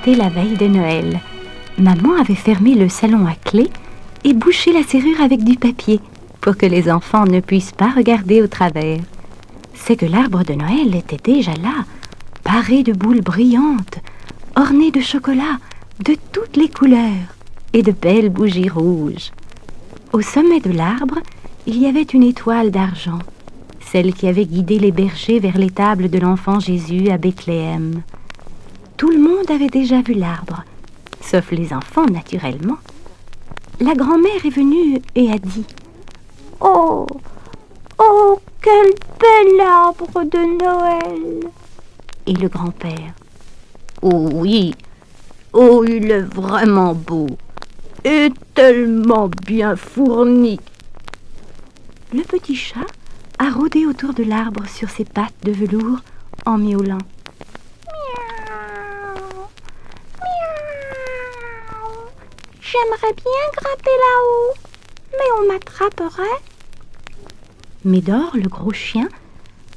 C'était la veille de Noël. Maman avait fermé le salon à clé et bouché la serrure avec du papier pour que les enfants ne puissent pas regarder au travers. C'est que l'arbre de Noël était déjà là, paré de boules brillantes, orné de chocolat de toutes les couleurs et de belles bougies rouges. Au sommet de l'arbre, il y avait une étoile d'argent, celle qui avait guidé les bergers vers l'étable de l'enfant Jésus à Bethléem. Tout le monde avait déjà vu l'arbre, sauf les enfants naturellement. La grand-mère est venue et a dit « Oh, oh, quel bel arbre de Noël !» Et le grand-père « Oh oui, oh il est vraiment beau et tellement bien fourni !» Le petit chat a rôdé autour de l'arbre sur ses pattes de velours en miaulant. J'aimerais bien grimper là-haut, mais on m'attraperait. Médor, le gros chien,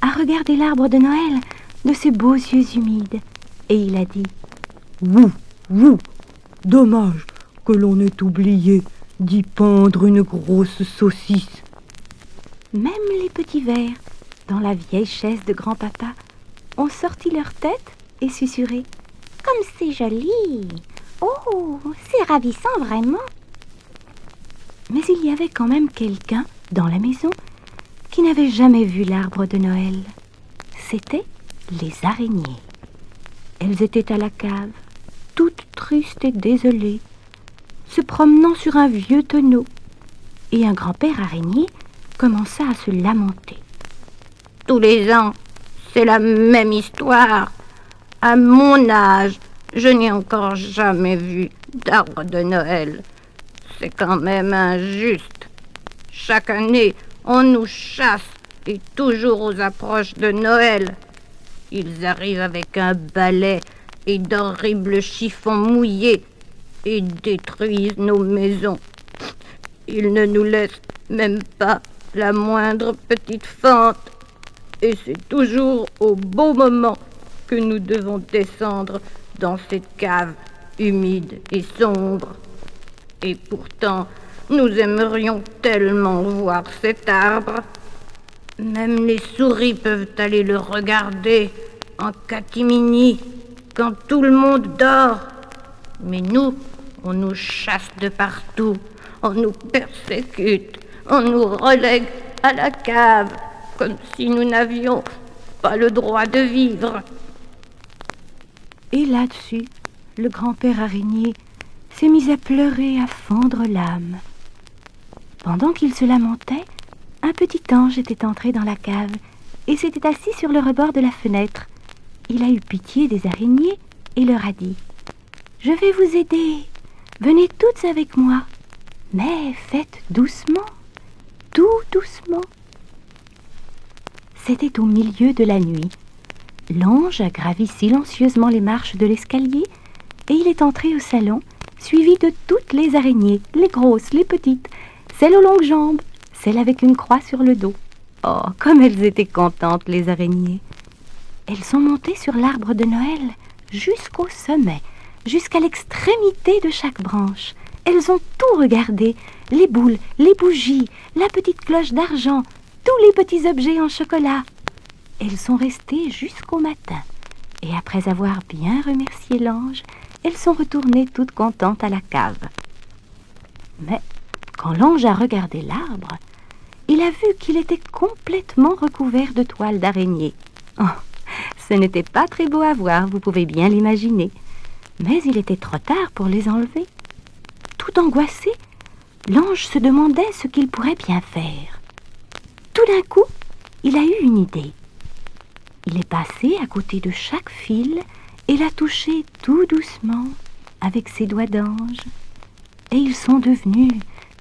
a regardé l'arbre de Noël de ses beaux yeux humides et il a dit « Wouh, wouh, dommage que l'on ait oublié d'y pendre une grosse saucisse. » Même les petits vers, dans la vieille chaise de grand-papa, ont sorti leur tête et susurré « Comme c'est joli !» Oh, c'est ravissant vraiment. Mais il y avait quand même quelqu'un dans la maison qui n'avait jamais vu l'arbre de Noël. C'étaient les araignées. Elles étaient à la cave, toutes tristes et désolées, se promenant sur un vieux tonneau. Et un grand-père araignée commença à se lamenter. Tous les ans, c'est la même histoire. À mon âge, je n'ai encore jamais vu d'arbre de Noël. C'est quand même injuste. Chaque année, on nous chasse et toujours aux approches de Noël. Ils arrivent avec un balai et d'horribles chiffons mouillés et détruisent nos maisons. Ils ne nous laissent même pas la moindre petite fente. Et c'est toujours au bon moment que nous devons descendre dans cette cave humide et sombre. Et pourtant, nous aimerions tellement voir cet arbre. Même les souris peuvent aller le regarder en catimini quand tout le monde dort. Mais nous, on nous chasse de partout, on nous persécute, on nous relègue à la cave, comme si nous n'avions pas le droit de vivre. Et là-dessus, le grand-père araignée s'est mis à pleurer, à fendre l'âme. Pendant qu'il se lamentait, un petit ange était entré dans la cave et s'était assis sur le rebord de la fenêtre. Il a eu pitié des araignées et leur a dit « Je vais vous aider, venez toutes avec moi, mais faites doucement, tout doucement. » C'était au milieu de la nuit. L'ange a gravi silencieusement les marches de l'escalier et il est entré au salon, suivi de toutes les araignées, les grosses, les petites, celles aux longues jambes, celles avec une croix sur le dos. Oh, comme elles étaient contentes, les araignées. Elles sont montées sur l'arbre de Noël jusqu'au sommet, jusqu'à l'extrémité de chaque branche. Elles ont tout regardé, les boules, les bougies, la petite cloche d'argent, tous les petits objets en chocolat. Elles sont restées jusqu'au matin. Et après avoir bien remercié l'ange, elles sont retournées toutes contentes à la cave. Mais quand l'ange a regardé l'arbre, il a vu qu'il était complètement recouvert de toiles d'araignée. Oh, ce n'était pas très beau à voir, vous pouvez bien l'imaginer. Mais il était trop tard pour les enlever. Tout angoissé, l'ange se demandait ce qu'il pourrait bien faire. Tout d'un coup, il a eu une idée. Il est passé à côté de chaque fil et l'a touché tout doucement avec ses doigts d'ange. Et ils sont devenus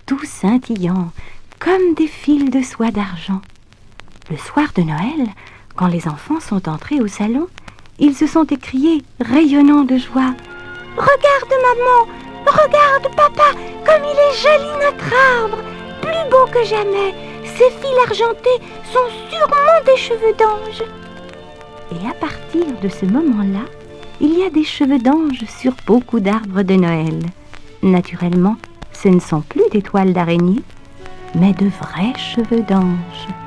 tout scintillants, comme des fils de soie d'argent. Le soir de Noël, quand les enfants sont entrés au salon, ils se sont écriés, rayonnant de joie. « Regarde maman, regarde papa, comme il est joli notre arbre, plus beau que jamais. Ces fils argentés sont sûrement des cheveux d'ange. » Et à partir de ce moment-là, il y a des cheveux d'ange sur beaucoup d'arbres de Noël. Naturellement, ce ne sont plus des toiles d'araignée, mais de vrais cheveux d'ange.